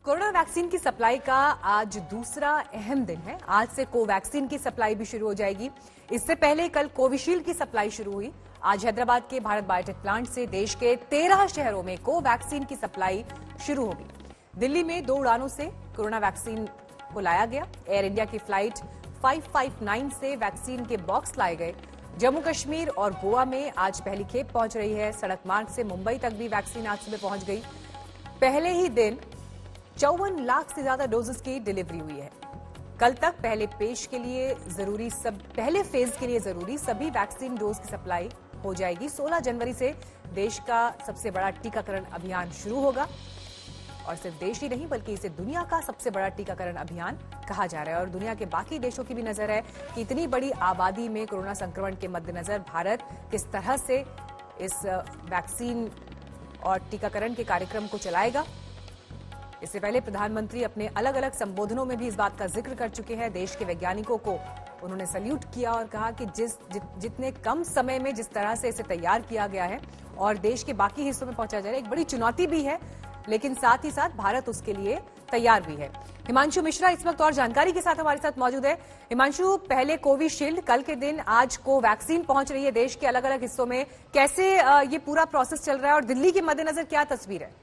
Corona vaccine की supply का आज दूसरा अहम दिन है। आज से कोवैक्सीन की सप्लाई भी शुरू हो जाएगी। इससे पहले कल कोविशील्ड की सप्लाई शुरू हुई। आज हैदराबाद के भारत बायोटेक प्लांट से देश के 13 शहरों में कोवैक्सीन की सप्लाई शुरू होगी। दिल्ली में 2 उड़ानों से कोरोना वैक्सीन को लाया गया। एयर इंडिया की फ्लाइट 559 से वैक्सीन के बॉक्स लाए गए। जम्मू कश्मीर और गोवा में आज पहली खेप पहुंच रही है। सड़क मार्ग से मुंबई तक भी वैक्सीन आज सुबह पहुंच गई। पहले ही दिन 54 लाख से ज्यादा डोजेस की डिलीवरी हुई है। कल तक पहले फेज के लिए जरूरी सभी वैक्सीन डोज की सप्लाई हो जाएगी। 16 जनवरी से देश का सबसे बड़ा टीकाकरण अभियान शुरू होगा और सिर्फ देश ही नहीं बल्कि इसे दुनिया का सबसे बड़ा टीकाकरण अभियान कहा जा रहा है। और दुनिया के बाकी देशों की भी नजर है कि इतनी बड़ी आबादी में कोरोना संक्रमण के मद्देनजर भारत किस तरह से इस वैक्सीन और टीकाकरण के कार्यक्रम को चलाएगा। इससे पहले प्रधानमंत्री अपने अलग अलग संबोधनों में भी इस बात का जिक्र कर चुके हैं। देश के वैज्ञानिकों को उन्होंने सैल्यूट किया और कहा कि जितने कम समय में जिस तरह से इसे तैयार किया गया है और देश के बाकी हिस्सों में पहुंचाया जा रहा है, एक बड़ी चुनौती भी है, लेकिन साथ ही साथ भारत उसके लिए तैयार भी है। हिमांशु मिश्रा इस वक्त और जानकारी के साथ हमारे साथ मौजूद है। हिमांशु, पहले कोविशील्ड, कल के दिन आज कोवैक्सीन पहुंच रही है देश के अलग अलग हिस्सों में। कैसे ये पूरा प्रोसेस चल रहा है और दिल्ली के मद्देनजर क्या तस्वीर है?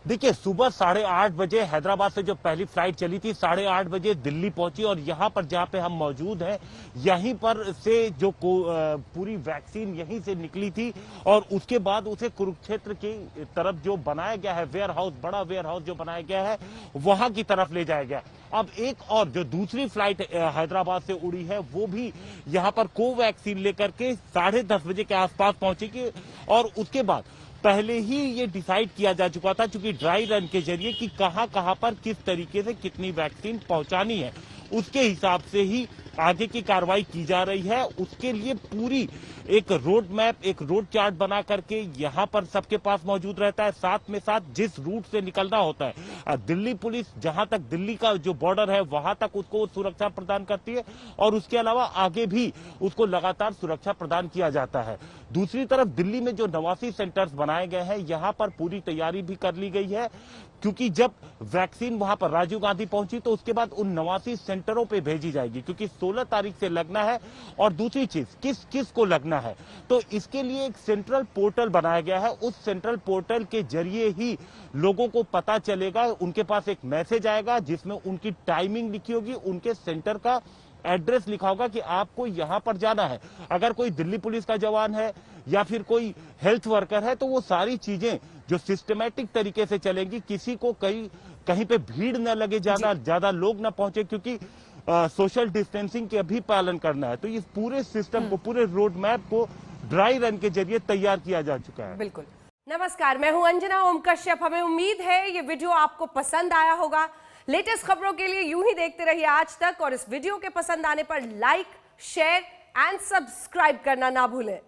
देखिए, सुबह 8:30 बजे हैदराबाद से जो पहली फ्लाइट चली थी 8:30 बजे दिल्ली पहुंची और यहां पर जहां पे हम मौजूद हैं यहीं पर से जो पूरी वैक्सीन यहीं से निकली थी और उसके बाद उसे कुरुक्षेत्र की तरफ जो बनाया गया है वेयर हाउस, बड़ा वेयर हाउस जो बनाया गया है वहां की तरफ ले जाया गया। अब एक और जो दूसरी फ्लाइट हैदराबाद से उड़ी है वो भी यहां पर कोवैक्सीन लेकर के 10:30 बजे के आसपास पहुंचेगी और उसके बाद पहले ही ये डिसाइड किया जा चुका था चूंकि ड्राई रन के जरिए कि कहां पर किस तरीके से कितनी वैक्सीन पहुंचानी है, उसके हिसाब से ही आगे की कार्रवाई की जा रही है। उसके लिए पूरी एक रोड मैप, एक रोड चार्ट बना करके यहां पर सबके पास मौजूद रहता है। साथ में साथ जिस रूट से निकलना होता है दिल्ली पुलिस जहां तक दिल्ली का जो बॉर्डर है वहां तक उसको सुरक्षा प्रदान करती है और उसके अलावा आगे भी उसको लगातार सुरक्षा प्रदान किया जाता है। दूसरी तरफ दिल्ली में जो 89 सेंटर्स बनाए गए हैं यहां पर पूरी तैयारी भी कर ली गई है क्योंकि जब वैक्सीन वहां पर राजीव गांधी पहुंची तो उसके बाद उन 89 सेंटरों पे भेजी जाएगी क्योंकि 16 तारीख से लगना है। और दूसरी चीज किस किस को लगना है तो इसके लिए एक सेंट्रल पोर्टल बनाया गया है। उस सेंट्रल पोर्टल के जरिए ही लोगों को पता चलेगा, उनके पास एक मैसेज आएगा जिसमें उनकी टाइमिंग लिखी होगी, उनके सेंटर का एड्रेस लिखा होगा कि आपको यहां पर जाना है। अगर कोई दिल्ली पुलिस का जवान है या फिर कोई हेल्थ वर्कर है तो वो सारी चीजें जो सिस्टमैटिक तरीके से चलेंगी, किसी को कहीं पे भीड़ न लगे, ज्यादा लोग न पहुंचे क्योंकि सोशल डिस्टेंसिंग के भी पालन करना है। तो इस पूरे सिस्टम को, पूरे रोड मैप को ड्राई रन के जरिए तैयार किया जा चुका है। बिल्कुल। नमस्कार, मैं हूं अंजना ओम कश्यप। हमें उम्मीद है ये वीडियो आपको पसंद आया होगा। लेटेस्ट खबरों के लिए यूं ही देखते रहिए आज तक और इस वीडियो के पसंद आने पर लाइक, शेयर एंड सब्सक्राइब करना ना भूलें।